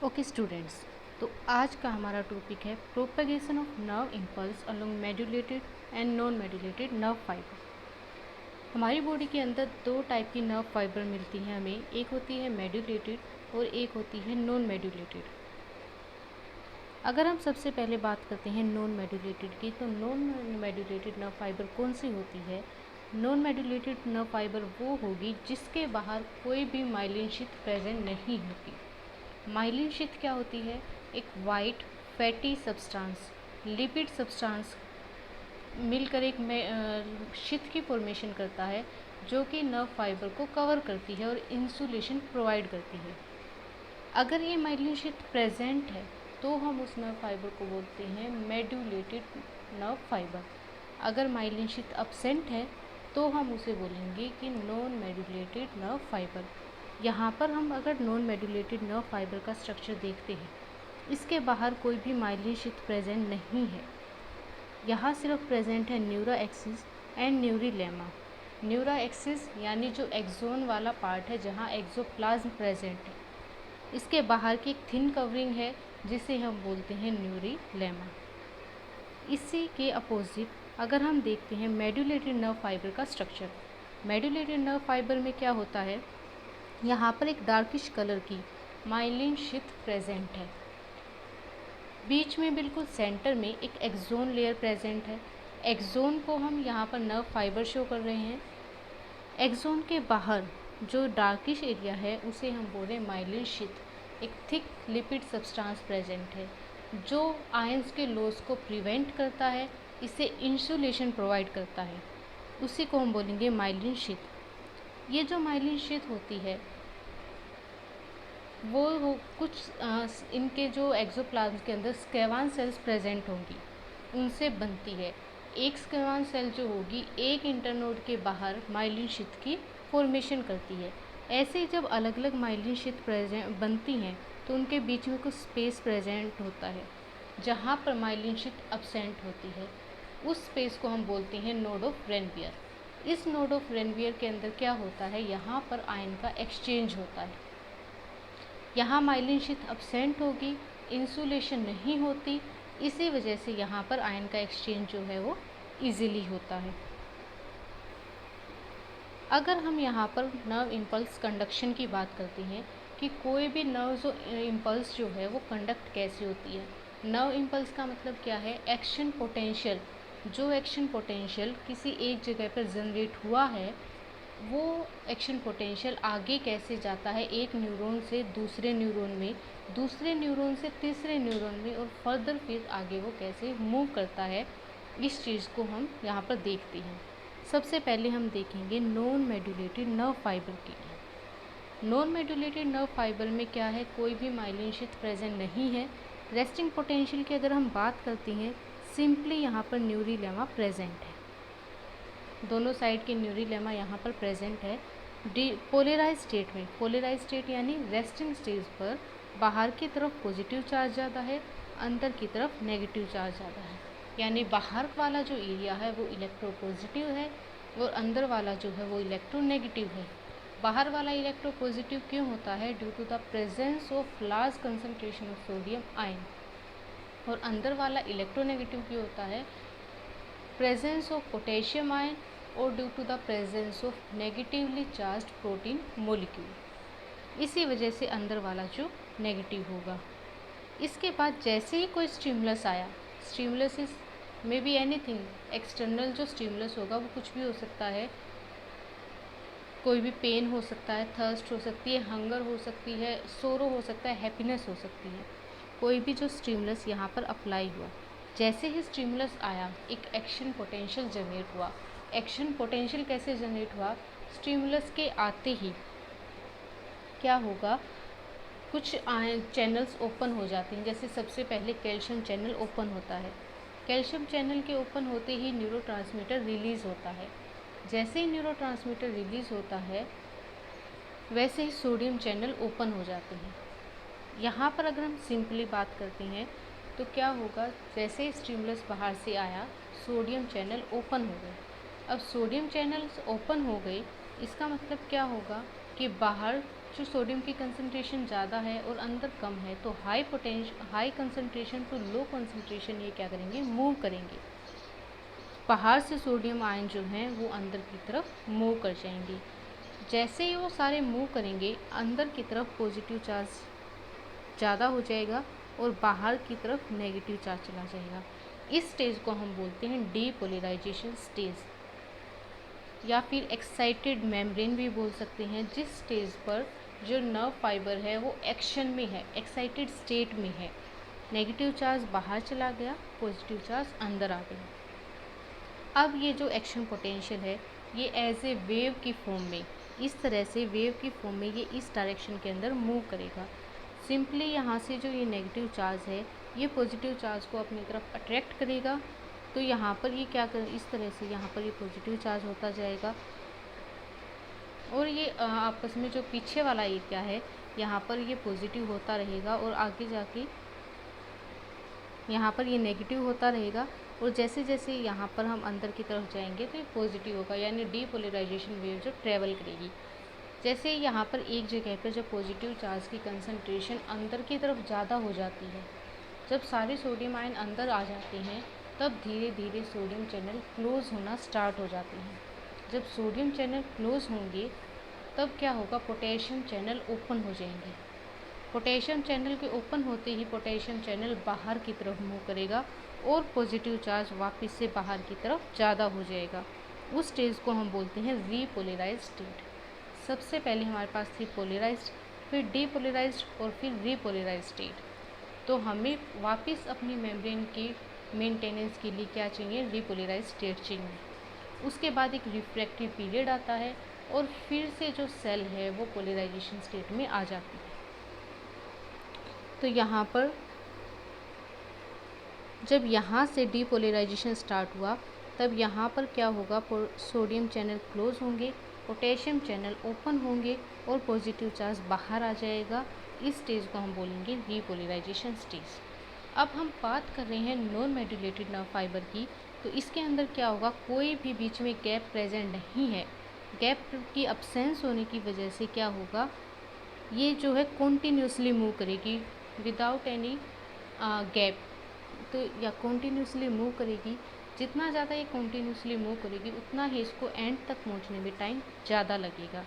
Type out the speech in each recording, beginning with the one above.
Okay students, तो आज का हमारा टॉपिक है propagation of nerve impulse along medullated and non medullated nerve fibre. हमारी बॉडी के अंदर दो टाइप की नर्व फाइबर मिलती हैं हमें, एक होती है मेडुलेटेड और एक होती है नॉन मेडुलेटेड। अगर हम सबसे पहले बात करते हैं नॉन मेडुलेटेड की, तो नॉन मेडुलेटेड नर्व फाइबर कौन सी होती है? नॉन मेडुलेटेड नर्व फाइबर वो होगी जिसके बाहर कोई भी माइलिन शीथ प्रेजेंट नहीं होती। माइलिन शीथ क्या होती है? एक white fatty substance, lipid substance मिलकर एक शीथ की फॉर्मेशन करता है जो कि नर्व फाइबर को कवर करती है और इंसुलेशन प्रोवाइड करती है। अगर ये माइलिन शीथ प्रेजेंट है तो हम उस नर्व फाइबर को बोलते हैं मेडुलेटेड नर्व फाइबर। अगर माइलिन शीथ अब्सेंट है तो हम उसे बोलेंगे कि नॉन मेडुलेटेड नर्व फाइबर। यहाँ पर हम अगर नॉन मेडुलेटेड नर्व फाइबर का स्ट्रक्चर देखते हैं, इसके बाहर कोई भी माइलिन शीथ प्रेजेंट नहीं है। यहाँ सिर्फ प्रेजेंट है Neura axis and neurilemma. Neura axis यानी जो एक्सोन वाला पार्ट है जहाँ एक्सोप्लाज्म प्रेजेंट है, इसके बाहर की एक थिन कवरिंग है जिसे हम बोलते हैं न्यूरीलेमा। इसी के अपोजिट अगर हम देखते हैं मेडुलेटेड नर्व फाइबर का स्ट्रक्चर, मेडुलेटेड नर्व फाइबर में क्या होता है? यहाँ पर एक डार्किश कलर की माइलिन शीथ प्रेजेंट है। बीच में बिल्कुल सेंटर में एक एक्सोन लेयर प्रेजेंट है। एक्सोन को हम यहाँ पर नर्व फाइबर शो कर रहे हैं। एक्सोन के बाहर जो डार्किश एरिया है उसे हम बोले माइलिन शीथ। एक थिक लिपिड सब्सटेंस प्रेजेंट है जो आयंस के लॉस को प्रिवेंट करता है, इसे इंसुलेशन प्रोवाइड करता है, उसी को हम बोलेंगे माइलिन शीथ। ये जो माइलिन शीथ होती है वो कुछ इनके जो एक्सोप्लाज्म के अंदर स्क्वेवान सेल्स प्रेजेंट होंगी उनसे बनती है। एक स्क्वेवान सेल जो होगी एक इंटरनोड के बाहर माइलिन शीथ की फॉर्मेशन करती है। ऐसे ही जब अलग अलग माइलिन शीथ प्रेजेंट बनती हैं तो उनके बीच में कुछ स्पेस प्रेजेंट होता है जहाँ पर माइलिन शीथ अब्सेंट होती है। उस स्पेस को हम बोलते हैं नोड ऑफ रेनवियर। इस नोड ऑफ रेनवियर के अंदर क्या होता है? यहाँ पर आयन का एक्सचेंज होता है। यहाँ माइलिन शीथ अब्सेंट होगी, इंसुलेशन नहीं होती, इसी वजह से यहाँ पर आयन का एक्सचेंज जो है वो इजीली होता है। अगर हम यहाँ पर नर्व इम्पल्स कंडक्शन की बात करते हैं कि कोई भी नर्व जो इम्पल्स जो है वो कंडक्ट कैसे होती है। नर्व इम्पल्स का मतलब क्या है? Action potential. जो एक्शन पोटेंशियल किसी एक जगह पर जनरेट हुआ है वो एक्शन पोटेंशियल आगे कैसे जाता है एक न्यूरॉन से दूसरे न्यूरॉन में, दूसरे न्यूरॉन से तीसरे न्यूरॉन में, और फर्दर फिर आगे वो कैसे मूव करता है, इस चीज़ को हम यहाँ पर देखते हैं। सबसे पहले हम देखेंगे नॉन मेडुलेटेड नर्व फाइबर के लिए। नॉन मेडुलेटेड नर्व फाइबर में क्या है? कोई भी माइलिन शीथ प्रेजेंट नहीं है। रेस्टिंग पोटेंशियल की अगर हम बात करते हैं, सिंपली यहाँ पर न्यूरीलेमा प्रेजेंट है। दोनों साइड के न्यूरीलेमा यहाँ पर प्रेजेंट है। पोलराइज स्टेट में, पोलराइज स्टेट यानी रेस्टिंग स्टेज पर बाहर की तरफ पॉजिटिव चार्ज ज़्यादा है, अंदर की तरफ नेगेटिव चार्ज ज़्यादा है। यानी बाहर वाला जो एरिया है वो इलेक्ट्रोपॉजिटिव है और अंदर वाला जो है वो इलेक्ट्रोनेगेटिव है। बाहर वाला इलेक्ट्रोपॉजिटिव क्यों होता है? Due to the presence of large concentration of sodium ion. और अंदर वाला इलेक्ट्रोनेगेटिव क्यों होता है? प्रेजेंस ऑफ पोटेशियम आयन और due to the presence of negatively charged protein molecule. इसी वजह से अंदर वाला जो नेगेटिव होगा। इसके बाद जैसे ही कोई स्टिमुलस आया, stimulus is may be anything, external जो स्टिमुलस होगा वो कुछ भी हो सकता है। कोई भी पेन हो सकता है, थर्स्ट हो सकती है, हंगर हो सकती है, सोरो हो सकता है, हैप्पीनेस हो सकती है। कोई भी जो स्टिमुलस यहाँ पर अप्लाई हुआ, जैसे ही स्टिमुलस आया एक एक्शन पोटेंशियल जनरेट हुआ। एक्शन पोटेंशियल कैसे जनरेट हुआ? स्टिमुलस के आते ही क्या होगा? कुछ चैनल्स ओपन हो जाते हैं। जैसे सबसे पहले कैल्शियम चैनल ओपन होता है। कैल्शियम चैनल के ओपन होते ही न्यूरोट्रांसमीटर रिलीज़ होता है। जैसे ही न्यूरोट्रांसमीटर रिलीज़ होता है वैसे ही सोडियम चैनल ओपन हो जाते हैं। यहाँ पर अगर हम सिंपली बात करते हैं तो क्या होगा? जैसे ही स्टिमुलस बाहर से आया सोडियम चैनल ओपन हो गए। अब सोडियम चैनल्स ओपन हो गए, इसका मतलब क्या होगा कि बाहर जो सोडियम की कंसंट्रेशन ज़्यादा है और अंदर कम है, तो high concentration to low concentration ये क्या करेंगे, मूव करेंगे। बाहर से सोडियम आयन जो हैं वो अंदर की तरफ मूव कर जाएंगे। जैसे ही वो सारे मूव करेंगे, अंदर की तरफ पॉजिटिव चार्ज ज़्यादा हो जाएगा और बाहर की तरफ नेगेटिव चार्ज चला जाएगा। इस स्टेज को हम बोलते हैं डीपोलराइजेशन स्टेज, या फिर एक्साइटेड मेम्ब्रेन भी बोल सकते हैं, जिस स्टेज पर जो नर्व फाइबर है वो एक्शन में है, एक्साइटेड स्टेट में है। नेगेटिव चार्ज बाहर चला गया, पॉजिटिव चार्ज अंदर आ गया। अब ये जो एक्शन पोटेंशियल है ये एज ए वेव की फॉर्म में, इस तरह से वेव की फॉर्म में ये इस डायरेक्शन के अंदर मूव करेगा। सिंपली यहाँ से जो ये नेगेटिव चार्ज है ये पॉजिटिव चार्ज को अपनी तरफ अट्रैक्ट करेगा, तो यहाँ पर ये क्या कर, इस तरह से यहाँ पर ये पॉजिटिव चार्ज होता जाएगा और ये आपस में जो पीछे वाला एरिया है यहाँ पर ये पॉजिटिव होता रहेगा और आगे जाके यहाँ पर ये नेगेटिव होता रहेगा। और जैसे जैसे यहाँ पर हम अंदर की तरफ जाएंगे तो ये पॉजिटिव होगा, यानी डीपोलराइजेशन वेव जो ट्रेवल करेगी। जैसे यहाँ पर एक जगह पर जब पॉजिटिव चार्ज की कंसंट्रेशन अंदर की तरफ ज़्यादा हो जाती है, जब सारे सोडियम आयन अंदर आ जाते हैं, तब धीरे धीरे सोडियम चैनल क्लोज़ होना स्टार्ट हो जाते हैं। जब सोडियम चैनल क्लोज़ होंगे तब क्या होगा, पोटेशियम चैनल ओपन हो जाएंगे। पोटेशियम चैनल के ओपन होते ही पोटेशियम चैनल बाहर की तरफ मूव करेगा और पॉजिटिव चार्ज वापस से बाहर की तरफ ज़्यादा हो जाएगा। उस स्टेज को हम बोलते हैं रीपोलराइज्ड स्टेट। सबसे पहले हमारे पास थी पोलराइज्ड, फिर डीपोलराइज्ड और फिर रीपोलराइज्ड स्टेट। तो हमें वापस अपनी मेम्ब्रेन की मेंटेनेंस के लिए क्या चाहिए, रीपोलराइज्ड स्टेट चाहिए। उसके बाद एक रिफ्रैक्टिव पीरियड आता है और फिर से जो सेल है वो पोलराइजेशन स्टेट में आ जाती है। तो यहाँ पर जब यहाँ से डीपोलराइजेशन स्टार्ट हुआ तब यहाँ पर क्या होगा, सोडियम चैनल क्लोज होंगे, पोटेशियम चैनल ओपन होंगे और पॉजिटिव चार्ज बाहर आ जाएगा। इस स्टेज को हम बोलेंगे रीपोलराइजेशन स्टेज। अब हम बात कर रहे हैं नॉन मेडुलेटेड नर्व फाइबर की, तो इसके अंदर क्या होगा, कोई भी बीच में गैप प्रेजेंट नहीं है। गैप की अब्सेंस होने की वजह से क्या होगा, ये जो है कॉन्टीन्यूसली मूव करेगी विदाउट एनी गैप, तो या कॉन्टीन्यूसली मूव करेगी। जितना ज़्यादा ये कॉन्टीन्यूसली मूव करेगी उतना ही इसको एंड तक पहुंचने में टाइम ज़्यादा लगेगा,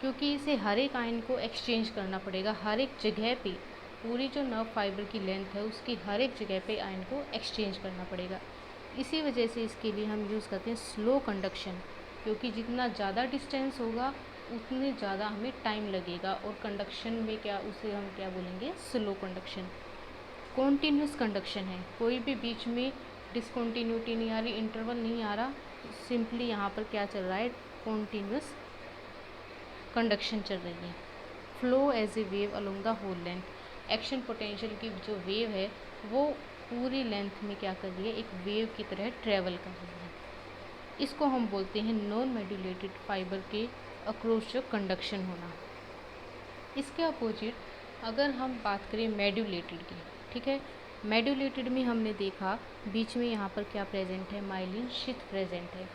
क्योंकि इसे हर एक आयन को एक्सचेंज करना पड़ेगा। हर एक जगह पे पूरी जो नर्व फाइबर की लेंथ है उसकी हर एक जगह पे आयन को एक्सचेंज करना पड़ेगा। इसी वजह से इसके लिए हम यूज़ करते हैं स्लो कंडक्शन, क्योंकि जितना ज़्यादा डिस्टेंस होगा उतने ज़्यादा हमें टाइम लगेगा। और कंडक्शन में क्या, उसे हम क्या बोलेंगे, स्लो कंडक्शन। कॉन्टीन्यूस कंडक्शन है, कोई भी बीच में डिसकॉन्टीन्यूटी नहीं आ रही, इंटरवल नहीं आ रहा, सिंपली यहाँ पर क्या चल रहा है, कॉन्टीन्यूस कंडक्शन चल रही है। Flow as a wave along the whole length. Action potential की जो वेव है वो पूरी लेंथ में क्या कर रही है, एक वेव की तरह ट्रेवल कर रही है। इसको हम बोलते हैं नॉन मेडुलेटेड फाइबर के अक्रॉस जो कंडक्शन होना। इसके अपोजिट अगर हम बात करें मेडुलेटेड की, ठीक है, मेडुलेटेड में हमने देखा बीच में यहाँ पर क्या प्रेजेंट है, माइलिन शीथ प्रेजेंट है।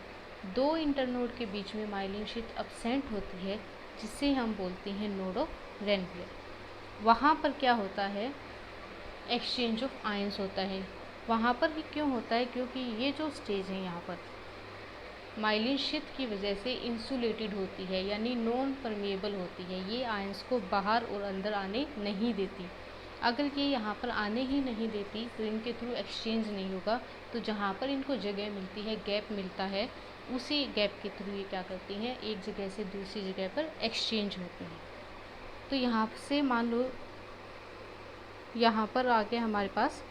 दो इंटरनोड के बीच में माइलिन शीथ अब्सेंट होती है, जिसे हम बोलते हैं नोड ऑफ रेनवियर। वहाँ पर क्या होता है, एक्सचेंज ऑफ आयंस होता है। वहाँ पर ही क्यों होता है, क्योंकि ये जो स्टेज है यहाँ पर माइलिन शीथ की वजह से इंसुलेटेड होती है, यानी नॉन परमेएबल होती है। ये आयंस को बाहर और अंदर आने नहीं देती। अगर ये यहाँ पर आने ही नहीं देती तो इनके थ्रू एक्सचेंज नहीं होगा। तो जहाँ पर इनको जगह मिलती है, गैप मिलता है, उसी गैप के थ्रू ये क्या करती हैं, एक जगह से दूसरी जगह पर एक्सचेंज होती हैं। तो यहाँ से मान लो यहाँ पर आ गया हमारे पास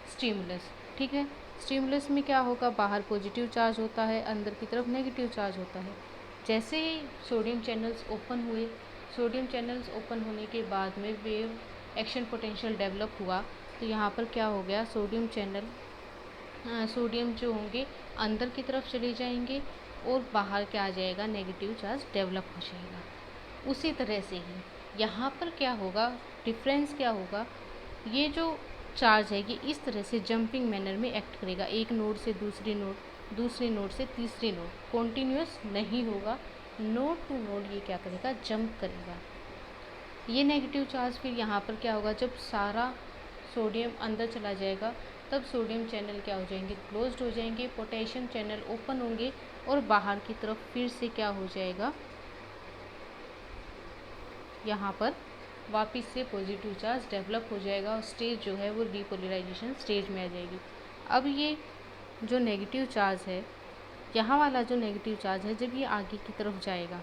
स्टिमुलस, ठीक है। स्टिमुलस में क्या होगा, बाहर पॉजिटिव चार्ज होता है, अंदर की तरफ नेगेटिव चार्ज होता है। जैसे ही सोडियम चैनल्स ओपन हुए, सोडियम चैनल्स ओपन होने के बाद में वेव एक्शन पोटेंशियल डेवलप हुआ, तो यहाँ पर क्या हो गया, सोडियम चैनल सोडियम जो होंगे अंदर की तरफ चले जाएंगे और बाहर क्या आ जाएगा, नेगेटिव चार्ज डेवलप हो जाएगा। उसी तरह से ही यहाँ पर क्या होगा, डिफरेंस क्या होगा, ये जो चार्ज है ये इस तरह से जंपिंग मैनर में एक्ट करेगा, एक नोड से दूसरी नोड, दूसरी नोड से तीसरी नोड, कॉन्टीन्यूअस नहीं होगा। नोड टू नोड ये क्या करेगा, जंप करेगा। ये नेगेटिव चार्ज फिर यहाँ पर क्या होगा, जब सारा सोडियम अंदर चला जाएगा तब सोडियम चैनल क्या हो जाएंगे, क्लोज्ड हो जाएंगे, पोटेशियम चैनल ओपन होंगे और बाहर की तरफ फिर से क्या हो जाएगा, यहाँ पर वापस से पॉजिटिव चार्ज डेवलप हो जाएगा और स्टेज जो है वो डीपोलराइजेशन स्टेज में आ जाएगी। अब ये जो नेगेटिव चार्ज है, यहाँ वाला जो नेगेटिव चार्ज है, जब ये आगे की तरफ जाएगा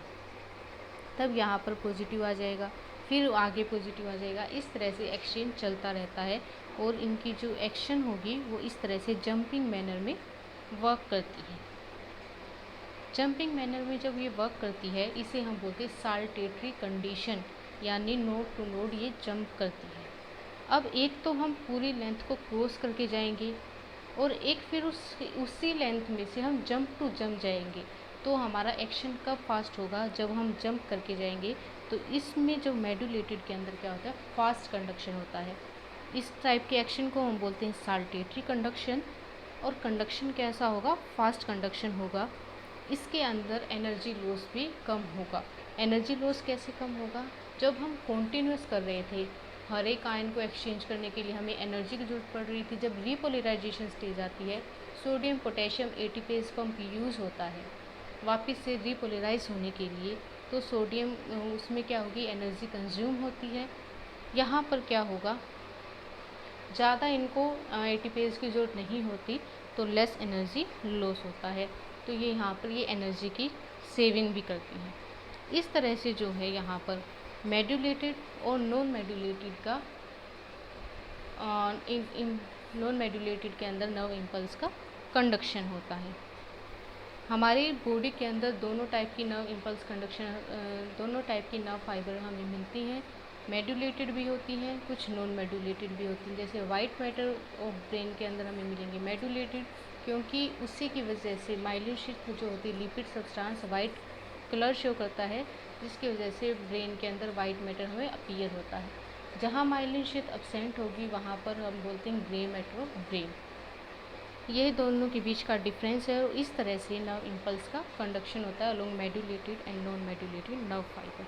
तब यहाँ पर पॉजिटिव आ जाएगा, फिर आगे पॉजिटिव आ जाएगा। इस तरह से एक्सचेंज चलता रहता है और इनकी जो एक्शन होगी वो इस तरह से जंपिंग मैनर में वर्क करती है। जंपिंग मैनर में जब ये वर्क करती है, इसे हम बोलते हैं साल्टेटरी कंडीशन, यानी नोड टू नोड ये जंप करती है। अब एक तो हम पूरी लेंथ को क्रॉस करके जाएंगे और एक फिर उसी लेंथ में से हम जंप टू जंप जाएंगे। तो हमारा एक्शन कब फास्ट होगा, जब हम जंप करके जाएंगे। तो इसमें जो मेडुलेटेड के अंदर क्या होता है, फास्ट कंडक्शन होता है। इस टाइप के एक्शन को हम बोलते हैं साल्टेटरी कंडक्शन। और कंडक्शन कैसा होगा, फास्ट कंडक्शन होगा। इसके अंदर एनर्जी लॉस भी कम होगा। एनर्जी लॉस कैसे कम होगा, जब हम कॉन्टिन्यूस कर रहे थे, हर एक आयन को एक्सचेंज करने के लिए हमें एनर्जी की जरूरत पड़ रही थी। जब रीपोलराइजेशन स्टेज आती है, sodium potassium ATPase pump use होता है वापस से रीपोलराइज होने के लिए, तो सोडियम उसमें क्या होगी, एनर्जी कंज्यूम होती है। यहाँ पर क्या होगा, ज़्यादा इनको एटीपेज की ज़रूरत नहीं होती, तो लेस एनर्जी लॉस होता है। तो ये यहाँ पर ये एनर्जी की सेविंग भी करती है। इस तरह से जो है यहाँ पर मेडुलेटेड और नॉन मेडुलेटेड का नॉन मेडुलेटेड के अंदर नर्व इम्पल्स का कंडक्शन होता है। हमारी बॉडी के अंदर दोनों टाइप की नर्व इम्पल्स कंडक्शन, दोनों टाइप की नर्व फाइबर हमें मिलती हैं। मेडुलेटेड भी होती हैं, कुछ नॉन मेडुलेटेड भी होती हैं। जैसे वाइट मैटर ऑफ ब्रेन के अंदर हमें मिलेंगे मेडुलेटेड, क्योंकि उसी की वजह से माइलिन शीथ जो होती है, lipid substance white colour show करता है, जिसकी वजह से ब्रेन के अंदर वाइट मैटर हमें अपीयर होता है। जहाँ माइलिन शीथ एब्सेंट होगी वहाँ पर हम बोलते हैं ग्रे मैटर ऑफ ब्रेन। ये दोनों के बीच का डिफरेंस है और इस तरह से नर्व इम्पल्स का कंडक्शन होता है along medullated and non medullated nerve fibre.